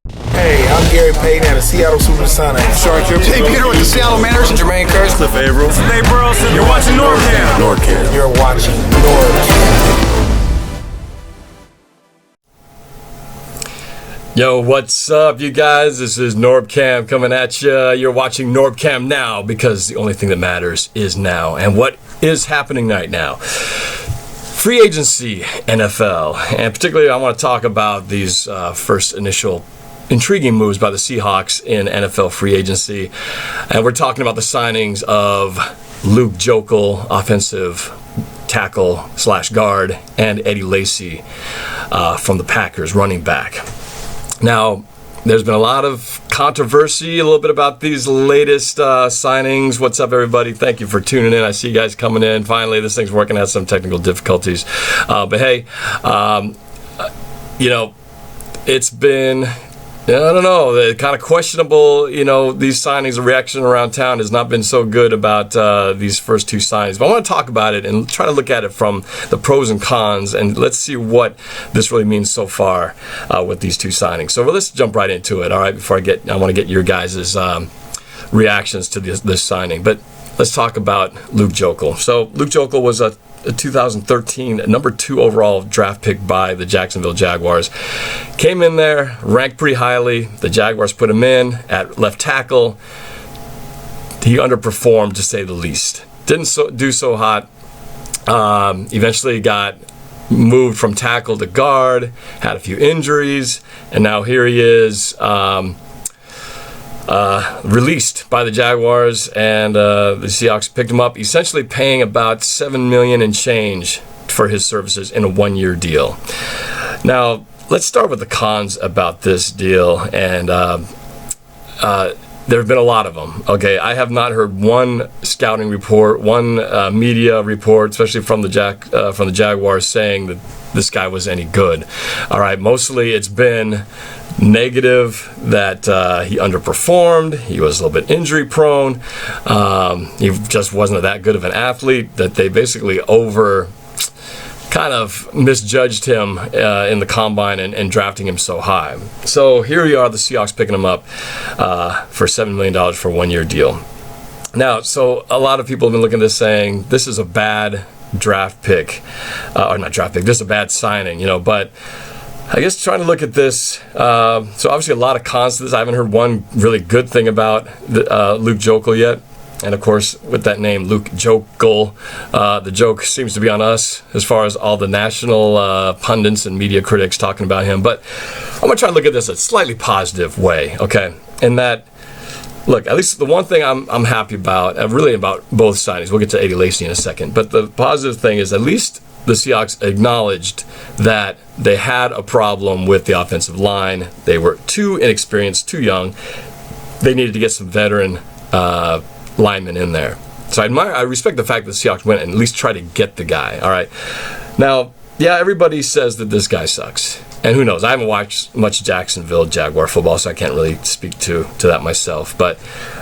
Hey, I'm Gary Payton at the Seattle Supersonics. Hey, Peter with the Seattle Mariners. Jermaine Curse. Cliff Averill. Dave Burleson. You're watching NorbCam. NorbCam. You're watching NorbCam. Yo, what's up, you guys? This is NorbCam coming at you. You're watching NorbCam now because the only thing that matters is now. And what is happening right now? Free agency, NFL. And particularly, I want to talk about these first initial intriguing moves by the Seahawks in NFL free agency. And we're talking about the signings of Luke Joeckel, offensive tackle / guard, and Eddie Lacy from the Packers, running back. Now, there's been a lot of controversy a little bit about these latest signings. What's up, everybody? Thank you for tuning in. I see you guys coming in. Finally, this thing's working. Has some technical difficulties. But hey, it's been, I don't know, kind of questionable. These signings, the reaction around town has not been so good about these first two signings. But I want to talk about it and try to look at it from the pros and cons, and let's see what this really means so far with these two signings. So let's jump right into it. All right, before I want to get your guys' reactions to this signing. But let's talk about Luke Joeckel. So Luke Joeckel was a 2013 number 2 overall draft pick by the Jacksonville Jaguars. Came in there, ranked pretty highly. The Jaguars put him in at left tackle. He underperformed, to say the least. Didn't do so hot. Eventually got moved from tackle to guard, had a few injuries, and now here he is, released by the Jaguars, and the Seahawks picked him up, essentially paying about $7 million and change for his services in a 1-year deal. Now, let's start with the cons about this deal, and there have been a lot of them. Okay, I have not heard one scouting report, one media report, especially from the Jaguars, saying that this guy was any good. All right, mostly it's been negative, that he underperformed, he was a little bit injury prone, he just wasn't that good of an athlete, that they basically kind of misjudged him in the combine and drafting him so high. So here we are, the Seahawks picking him up for $7 million for a 1-year deal. Now, so a lot of people have been looking at this saying this is a bad draft pick, or not draft pick, this is a bad signing, but I guess trying to look at this, so obviously a lot of cons to this. I haven't heard one really good thing about Luke Joeckel yet. And of course, with that name, Luke Joeckel, the joke seems to be on us as far as all the national pundits and media critics talking about him. But I'm going to try to look at this a slightly positive way, okay? In that, look, at least the one thing I'm happy about, really about both signings, we'll get to Eddie Lacy in a second, but the positive thing is at least the Seahawks acknowledged that they had a problem with the offensive line. They were too inexperienced, too young. They needed to get some veteran linemen in there. So I respect the fact that the Seahawks went and at least tried to get the guy. All right. Now, yeah, everybody says that this guy sucks. And who knows? I haven't watched much Jacksonville Jaguar football, so I can't really speak to that myself. But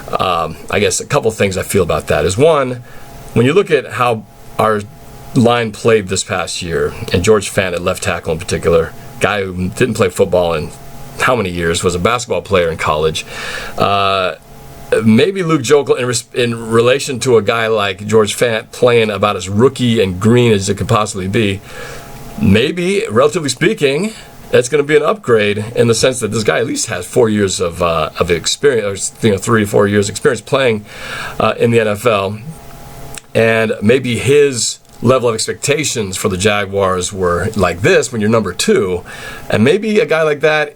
I guess a couple things I feel about that is, one, when you look at how our line played this past year, and George Fant at left tackle in particular, guy who didn't play football in how many years, was a basketball player in college. Maybe Luke Joeckel, in relation to a guy like George Fant playing about as rookie and green as it could possibly be, maybe, relatively speaking, it's going to be an upgrade in the sense that this guy at least has 4 years of experience, or 3 or 4 years experience playing in the NFL, and maybe his level of expectations for the Jaguars were like this when you're number 2, and maybe a guy like that,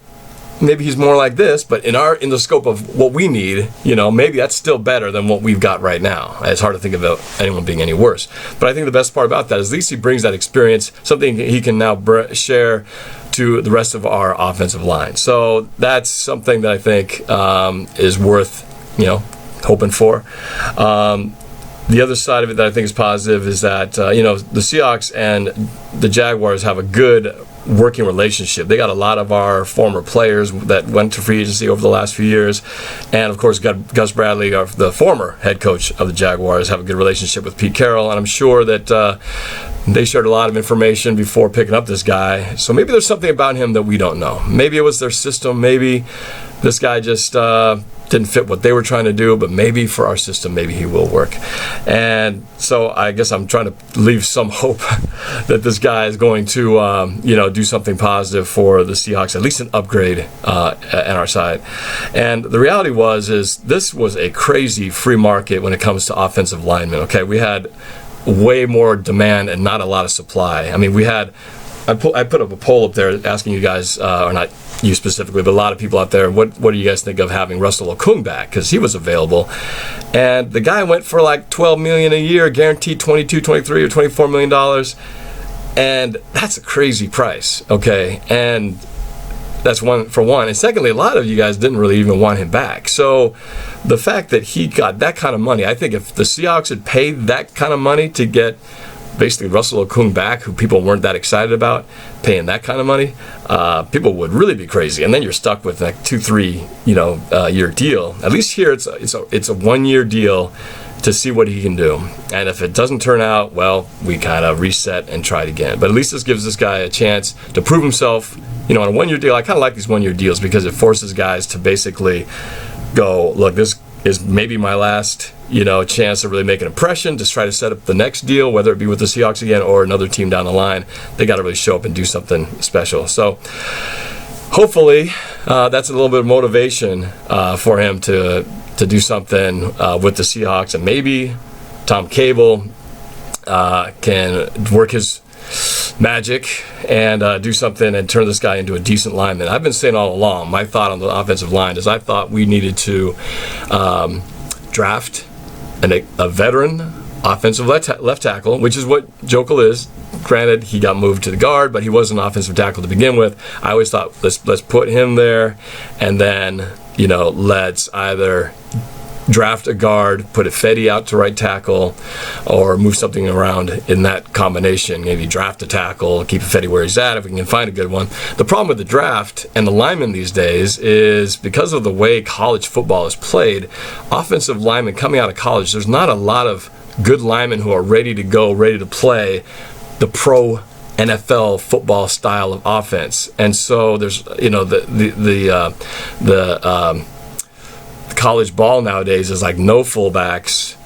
maybe he's more like this, but in the scope of what we need, maybe that's still better than what we've got right now. It's hard to think of anyone being any worse. But I think the best part about that is at least he brings that experience, something he can now share to the rest of our offensive line. So that's something that I think is worth, hoping for. The other side of it that I think is positive is that, the Seahawks and the Jaguars have a good working relationship. They got a lot of our former players that went to free agency over the last few years. And, of course, Gus Bradley, the former head coach of the Jaguars, have a good relationship with Pete Carroll. And I'm sure that They shared a lot of information before picking up this guy. So maybe there's something about him that we don't know. Maybe it was their system. Maybe this guy just didn't fit what they were trying to do. But maybe for our system, maybe he will work. And so I guess I'm trying to leave some hope that this guy is going to, do something positive for the Seahawks, at least an upgrade on our side. And the reality is this was a crazy free market when it comes to offensive linemen. Okay, we had way more demand and not a lot of supply. I mean, I put up a poll up there asking you guys, or not you specifically, but a lot of people out there, what do you guys think of having Russell Okung back? Because he was available. And the guy went for like $12 million a year, guaranteed $22, $23, or $24 million. And that's a crazy price, okay? And that's one for one. And secondly, a lot of you guys didn't really even want him back. So the fact that he got that kind of money, I think if the Seahawks had paid that kind of money to get basically Russell Okung back, who people weren't that excited about, paying that kind of money, people would really be crazy. And then you're stuck with like 2-3 year deal. At least here it's a 1 year deal to see what he can do. And if it doesn't turn out, well, we kind of reset and try it again. But at least this gives this guy a chance to prove himself. On a 1 year deal, I kind of like these 1 year deals because it forces guys to basically go, look, this is maybe my last, chance to really make an impression, to try to set up the next deal, whether it be with the Seahawks again or another team down the line. They got to really show up and do something special. So hopefully that's a little bit of motivation for him to do something with the Seahawks, and maybe Tom Cable can work his magic and do something and turn this guy into a decent lineman. I've been saying all along, my thought on the offensive line is I thought we needed to draft a veteran offensive left tackle, which is what Joeckel is. Granted, he got moved to the guard, but he was an offensive tackle to begin with. I always thought let's put him there, and then let's either draft a guard, put a Fetty out to right tackle, or move something around in that combination. Maybe draft a tackle, keep Fetty where he's at if we can find a good one. The problem with the draft and the linemen these days is because of the way college football is played, offensive linemen coming out of college, there's not a lot of good linemen who are ready to go, ready to play the pro NFL football style of offense. And so there's the college ball nowadays is like no fullbacks,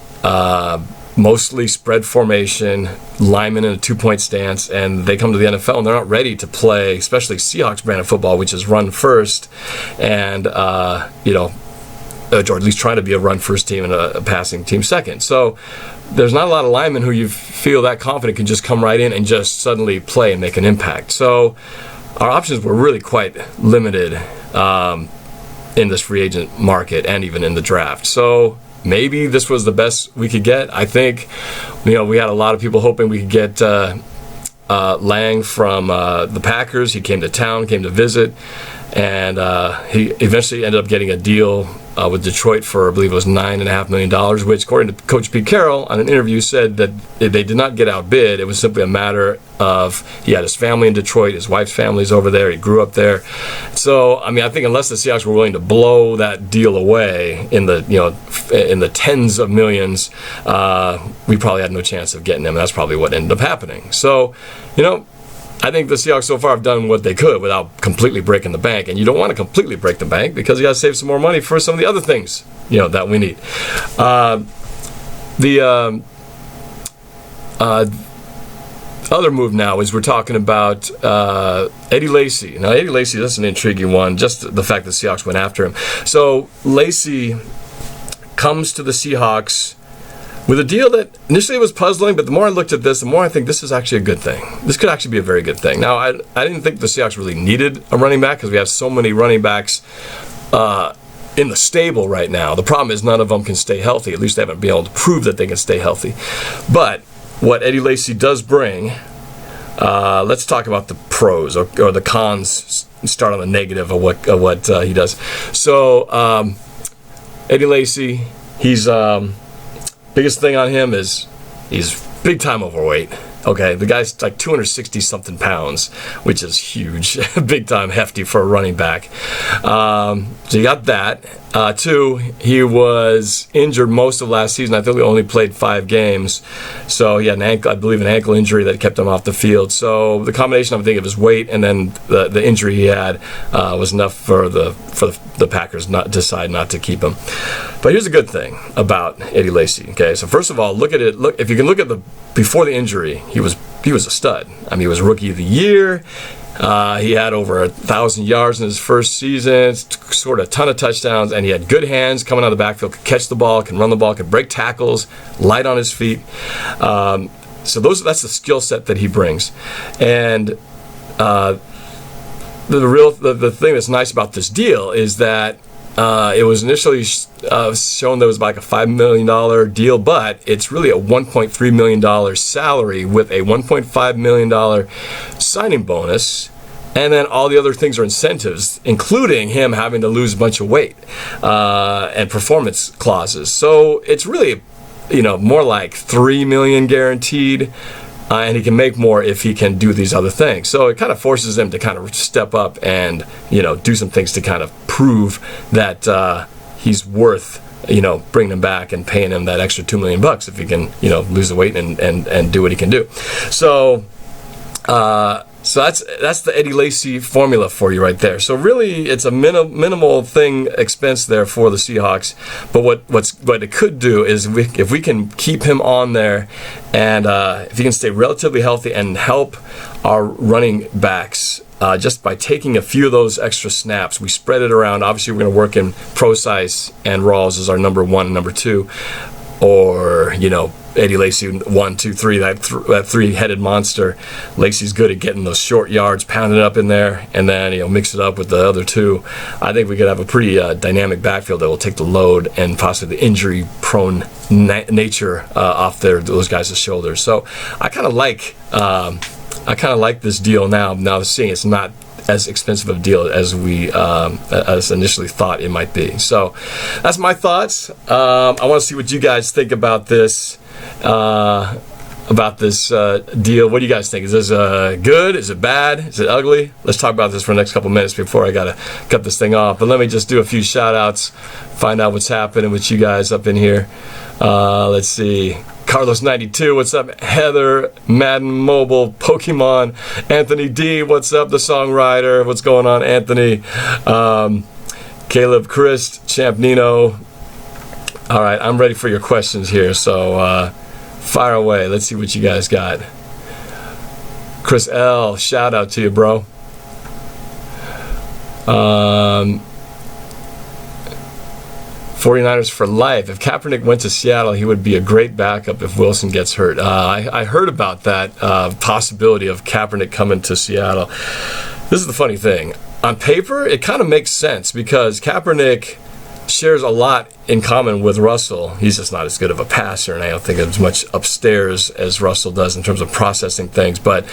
mostly spread formation, linemen in a 2-point stance, and they come to the NFL and they're not ready to play, especially Seahawks brand of football, which is run first, and or at least trying to be a run first team and a passing team second. So there's not a lot of linemen who you feel that confident can just come right in and just suddenly play and make an impact. So our options were really quite limited in this free agent market and even in the draft. So maybe this was the best we could get. I think, we had a lot of people hoping we could get Lang from the Packers. He came to town, came to visit, and he eventually ended up getting a deal with Detroit for, I believe it was $9.5 million, which, according to Coach Pete Carroll, on an interview said that they did not get outbid. It was simply a matter of he had his family in Detroit, his wife's family's over there, he grew up there. So, I think unless the Seahawks were willing to blow that deal away in the tens of millions, we probably had no chance of getting him. That's probably what ended up happening. So, I think the Seahawks so far have done what they could without completely breaking the bank, and you don't want to completely break the bank because you got to save some more money for some of the other things that we need. The other move now is we're talking about Eddie Lacy. Now, Eddie Lacy, that's an intriguing one, just the fact that the Seahawks went after him. So Lacy comes to the Seahawks with a deal that initially was puzzling, but the more I looked at this, the more I think this is actually a good thing. This could actually be a very good thing. Now, I didn't think the Seahawks really needed a running back because we have so many running backs in the stable right now. The problem is none of them can stay healthy. At least they haven't been able to prove that they can stay healthy. But what Eddie Lacy does bring, let's talk about the pros or the cons. Start on the negative of what he does. So Eddie Lacy, he's biggest thing on him is he's big time overweight. Okay, the guy's like 260 something pounds, which is huge, big time hefty for a running back. So you got that. Two, he was injured most of last season. I think he only played 5 games. So he had I believe an ankle injury that kept him off the field. So the combination of, I think, of his weight and then the injury he had was enough for the Packers not decide not to keep him. But here's a good thing about Eddie Lacy. Okay, so first of all, look at it. Look, if you can look at before the injury, he was a stud. I mean, he was Rookie of the Year. He had over 1,000 yards in his first season, scored a ton of touchdowns, and he had good hands coming out of the backfield, could catch the ball, can run the ball, can break tackles, light on his feet. So that's the skill set that he brings. And the thing that's nice about this deal is that it was initially shown that it was like a $5 million deal, but it's really a $1.3 million salary with a $1.5 million signing bonus, and then all the other things are incentives, including him having to lose a bunch of weight and performance clauses. So it's really, more like $3 million guaranteed. And he can make more if he can do these other things. So it kind of forces him to kind of step up and, do some things to kind of prove that he's worth, bringing him back and paying him that extra $2 million if he can, lose the weight and do what he can do. So that's the Eddie Lacy formula for you right there. So really, it's a minimal expense there for the Seahawks. But what it could do is if we can keep him on there, and if he can stay relatively healthy and help our running backs just by taking a few of those extra snaps, we spread it around. Obviously, we're going to work in pro size and Rawls as our number 1 and number 2, or Eddie Lacy 1, 2, 3, that 3-headed monster. Lacy's good at getting those short yards, pounding it up in there, and then mix it up with the other 2. I think we could have a pretty dynamic backfield that will take the load and possibly the injury-prone nature off those guys' shoulders. So I kind of like this deal now. Seeing it's not as expensive of a deal as we as initially thought it might be. So that's my thoughts. I want to see what you guys think about this. Deal. What do you guys think? Is this good? Is it bad? Is it ugly? Let's talk about this for the next couple minutes before I gotta cut this thing off. But let me just do a few shout outs, find out what's happening with you guys up in here. Let's see. Carlos 92, what's up? Heather, Madden Mobile, Pokemon, Anthony D, what's up? The songwriter, what's going on, Anthony? Caleb, Chris, Champ Nino. All right, I'm ready for your questions here, so fire away. Let's see what you guys got. Chris L, shout out to you, bro. 49ers for life. If Kaepernick went to Seattle, he would be a great backup if Wilson gets hurt. I heard about that possibility of Kaepernick coming to Seattle. This is the funny thing. On paper, it kind of makes sense because Kaepernick shares a lot in common with Russell. He's just not as good of a passer, and I don't think as much upstairs as Russell does in terms of processing things. But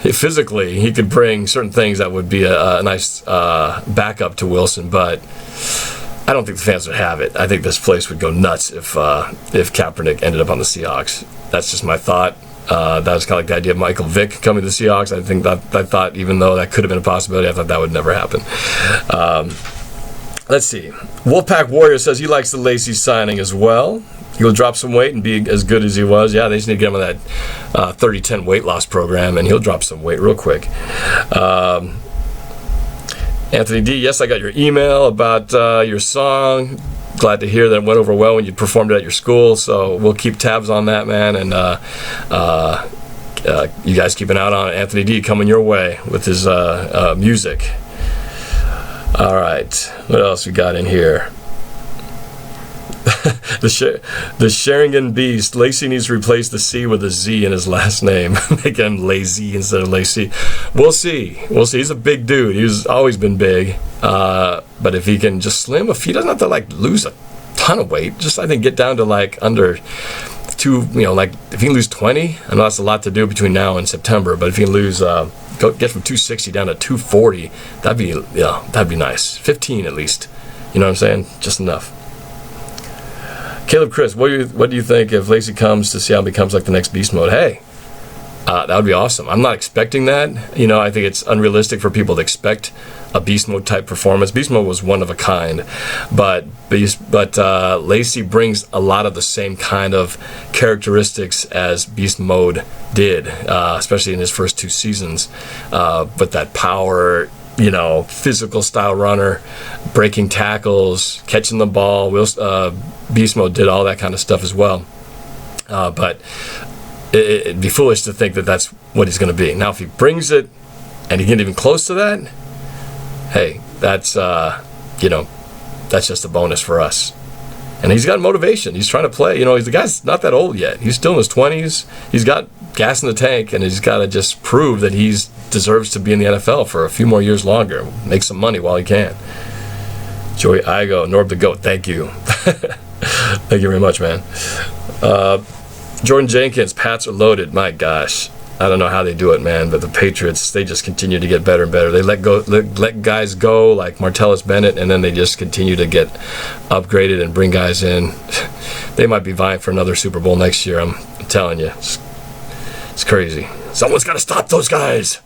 physically, he could bring certain things that would be a nice backup to Wilson, but I don't think the fans would have it. I think this place would go nuts if Kaepernick ended up on the Seahawks. That's just my thought. That was kind of like the idea of Michael Vick coming to the Seahawks. I thought even though that could have been a possibility, I thought that would never happen. Let's see. Wolfpack Warrior says he likes the Lacy signing as well. He'll drop some weight and be as good as he was. Yeah, they just need to get him on that 30-10 weight loss program, and he'll drop some weight real quick. Anthony D, yes, I got your email about your song. Glad to hear that it went over well when you performed it at your school. So we'll keep tabs on that, man. And you guys keep an eye on Anthony D coming your way with his music. All right, what else we got in here? The Sheringham Beast. Lacy needs to replace the C with a Z in his last name. Make him Lazy instead of Lacy. We'll see. He's a big dude. He's always been big. But if he can just slim, if he doesn't have to lose a ton of weight, just I think get down to under 2. If he can lose 20, I know that's a lot to do between now and September. But if he can lose, get from 260 down to 240, that'd be nice. 15 at least. You know what I'm saying? Just enough. Caleb, Chris, what do you think if Lacy comes to Seattle and becomes like the next beast mode? Hey, That would be awesome. I'm not expecting that. I think it's unrealistic for people to expect a beast mode type performance. Beast mode was one of a kind, but Lacy brings a lot of the same kind of characteristics as beast mode did, especially in his first 2 seasons. But that power, physical style runner, breaking tackles, catching the ball. Beast mode did all that kind of stuff as well. But it'd be foolish to think that that's what he's going to be. Now, if he brings it and he get even close to that, hey, that's that's just a bonus for us. And he's got motivation. He's trying to play. The guy's not that old yet. He's still in his 20s. He's got gas in the tank, and he's got to just prove that he deserves to be in the NFL for a few more years longer. Make some money while he can. Joey Igo, Norb the GOAT, thank you. Thank you very much, man. Jordan Jenkins, Pats are loaded. My gosh. I don't know how they do it, man, but the Patriots, they just continue to get better and better. They let guys go like Martellus Bennett, and then they just continue to get upgraded and bring guys in. They might be vying for another Super Bowl next year, I'm telling you. It's crazy. Someone's got to stop those guys.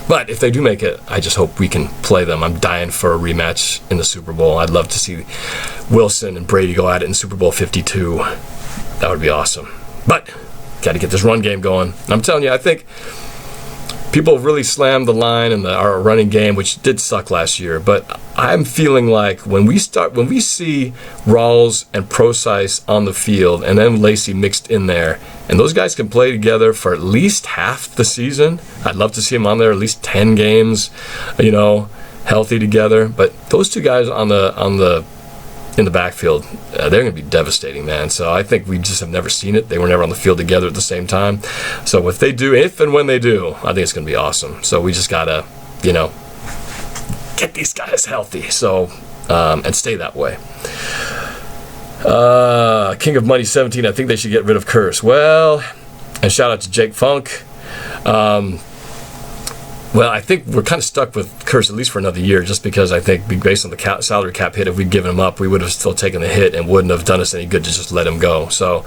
But if they do make it, I just hope we can play them. I'm dying for a rematch in the Super Bowl. I'd love to see Wilson and Brady go at it in Super Bowl 52. That would be awesome. But got to get this run game going. I'm telling you, I think people really slammed the line in our running game, which did suck last year. But I'm feeling like when we see Rawls and Procise on the field, and then Lacy mixed in there, and those guys can play together for at least half the season. I'd love to see them on there at least 10 games, healthy together. But those 2 guys in the backfield, they're going to be devastating, man. So I think we just have never seen it. They were never on the field together at the same time. So if and when they do, I think it's going to be awesome. So we just got to, get these guys healthy. So, and stay that way. King of Money 17, I think they should get rid of Curse. Well, and shout out to Jake Funk. Well, I think we're kind of stuck with Curse at least for another year, just because I think based on the salary cap hit, if we'd given him up, we would have still taken the hit and wouldn't have done us any good to just let him go. So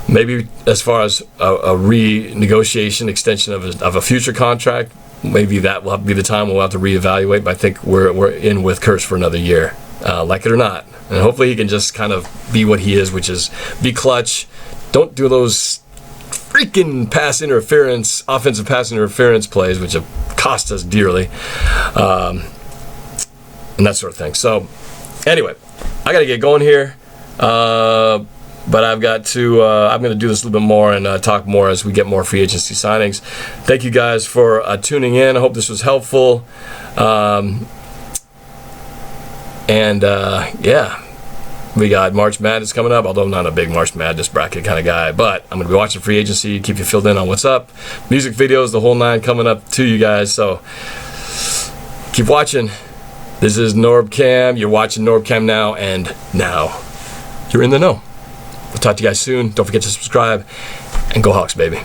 maybe as far as a renegotiation, extension of a future contract, maybe that will be the time we'll have to reevaluate. But I think we're in with Curse for another year, like it or not. And hopefully he can just kind of be what he is, which is be clutch. Don't do those freaking offensive pass interference plays, which have cost us dearly, and that sort of thing. So, anyway, I got to get going here, but I've got to. I'm going to do this a little bit more and talk more as we get more free agency signings. Thank you guys for tuning in. I hope this was helpful, yeah. We got March Madness coming up, although I'm not a big March Madness bracket kind of guy, but I'm going to be watching free agency, keep you filled in on what's up. Music videos, the whole 9 coming up to you guys, so keep watching. This is NorbCam. You're watching NorbCam now, and now you're in the know. I'll talk to you guys soon. Don't forget to subscribe, and go Hawks, baby.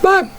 Bye.